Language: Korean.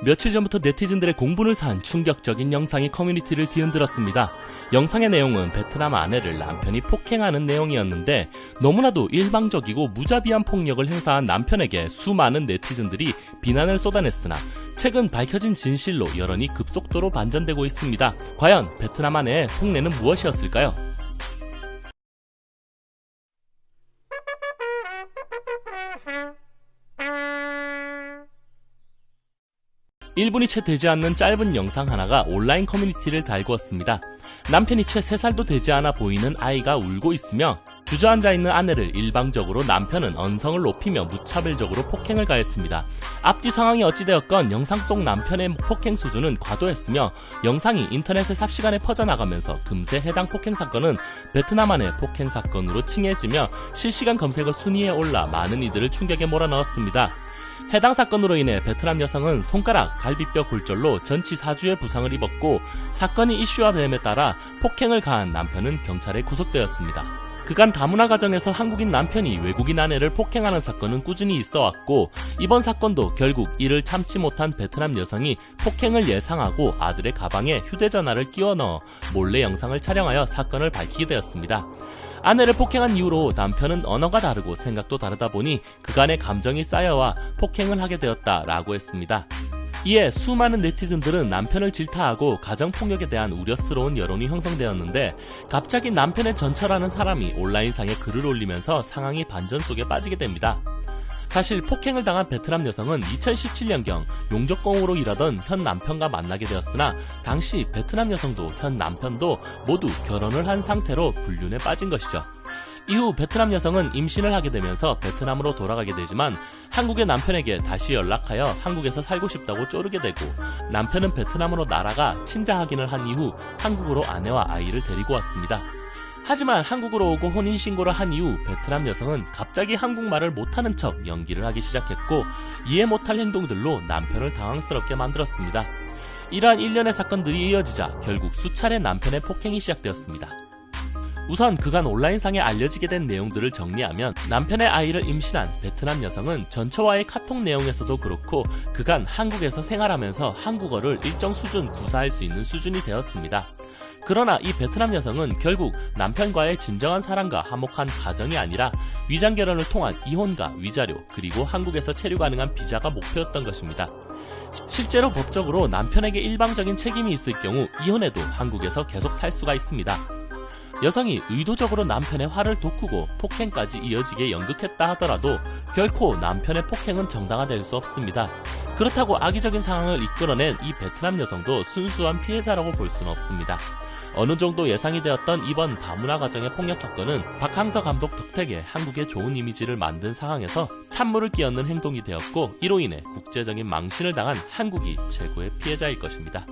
며칠 전부터 네티즌들의 공분을 산 충격적인 영상이 커뮤니티를 뒤흔들었습니다. 영상의 내용은 베트남 아내를 남편이 폭행하는 내용이었는데 너무나도 일방적이고 무자비한 폭력을 행사한 남편에게 수많은 네티즌들이 비난을 쏟아냈으나 최근 밝혀진 진실로 여론이 급속도로 반전되고 있습니다. 과연 베트남 아내의 속내는 무엇이었을까요? (1분이) 채 되지 않는 짧은 영상 하나가 온라인 커뮤니티를 달구었습니다. 남편이 채 3살도 되지 않아 보이는 아이가 울고 있으며 주저앉아 있는 아내를 일방적으로 남편은 언성을 높이며 무차별적으로 폭행을 가했습니다. 앞뒤 상황이 어찌되었건 영상 속 남편의 폭행 수준은 과도했으며 영상이 인터넷에 삽시간에 퍼져나가면서 금세 해당 폭행 사건은 베트남 아내 폭행 사건으로 칭해지며 실시간 검색어 순위에 올라 많은 이들을 충격에 몰아넣었습니다. 해당 사건으로 인해 베트남 여성은 손가락, 갈비뼈 골절로 전치 4주의 부상을 입었고 사건이 이슈화됨에 따라 폭행을 가한 남편은 경찰에 구속되었습니다. 그간 다문화 가정에서 한국인 남편이 외국인 아내를 폭행하는 사건은 꾸준히 있어왔고 이번 사건도 결국 이를 참지 못한 베트남 여성이 폭행을 예상하고 아들의 가방에 휴대전화를 끼워 넣어 몰래 영상을 촬영하여 사건을 밝히게 되었습니다. 아내를 폭행한 이후로 남편은 언어가 다르고 생각도 다르다 보니 그간의 감정이 쌓여와 폭행을 하게 되었다라고 했습니다. 이에 수많은 네티즌들은 남편을 질타하고 가정폭력에 대한 우려스러운 여론이 형성되었는데 갑자기 남편의 전처라는 사람이 온라인상에 글을 올리면서 상황이 반전 속에 빠지게 됩니다. 사실 폭행을 당한 베트남 여성은 2017년경 용접공으로 일하던 현 남편과 만나게 되었으나 당시 베트남 여성도 현 남편도 모두 결혼을 한 상태로 불륜에 빠진 것이죠. 이후 베트남 여성은 임신을 하게 되면서 베트남으로 돌아가게 되지만 한국의 남편에게 다시 연락하여 한국에서 살고 싶다고 쪼르게 되고 남편은 베트남으로 날아가 친자 확인을 한 이후 한국으로 아내와 아이를 데리고 왔습니다. 하지만 한국으로 오고 혼인신고를 한 이후 베트남 여성은 갑자기 한국말을 못하는 척 연기를 하기 시작했고 이해 못할 행동들로 남편을 당황스럽게 만들었습니다. 이러한 일련의 사건들이 이어지자 결국 수차례 남편의 폭행이 시작되었습니다. 우선 그간 온라인상에 알려지게 된 내용들을 정리하면 남편의 아이를 임신한 베트남 여성은 전처와의 카톡 내용에서도 그렇고 그간 한국에서 생활하면서 한국어를 일정 수준 구사할 수 있는 수준이 되었습니다. 그러나 이 베트남 여성은 결국 남편과의 진정한 사랑과 화목한 가정이 아니라 위장결혼을 통한 이혼과 위자료 그리고 한국에서 체류 가능한 비자가 목표였던 것입니다. 실제로 법적으로 남편에게 일방적인 책임이 있을 경우 이혼해도 한국에서 계속 살 수가 있습니다. 여성이 의도적으로 남편의 화를 돋구고 폭행까지 이어지게 연극했다 하더라도 결코 남편의 폭행은 정당화될 수 없습니다. 그렇다고 악의적인 상황을 이끌어낸 이 베트남 여성도 순수한 피해자라고 볼 수는 없습니다. 어느 정도 예상이 되었던 이번 다문화 가정의 폭력 사건은 박항서 감독 덕택에 한국의 좋은 이미지를 만든 상황에서 찬물을 끼얹는 행동이 되었고 이로 인해 국제적인 망신을 당한 한국이 최고의 피해자일 것입니다.